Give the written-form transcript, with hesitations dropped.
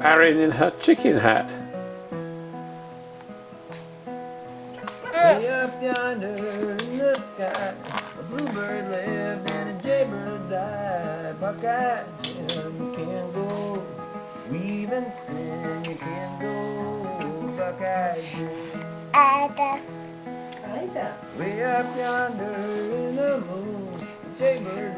Arin in her chicken hat. Way up yonder in the sky, a bluebird lived in a jaybird's eye. Buckeye Jim, you can go, weave and spin, you can go, Buckeye Jim. Way up yonder in the moon, a jaybird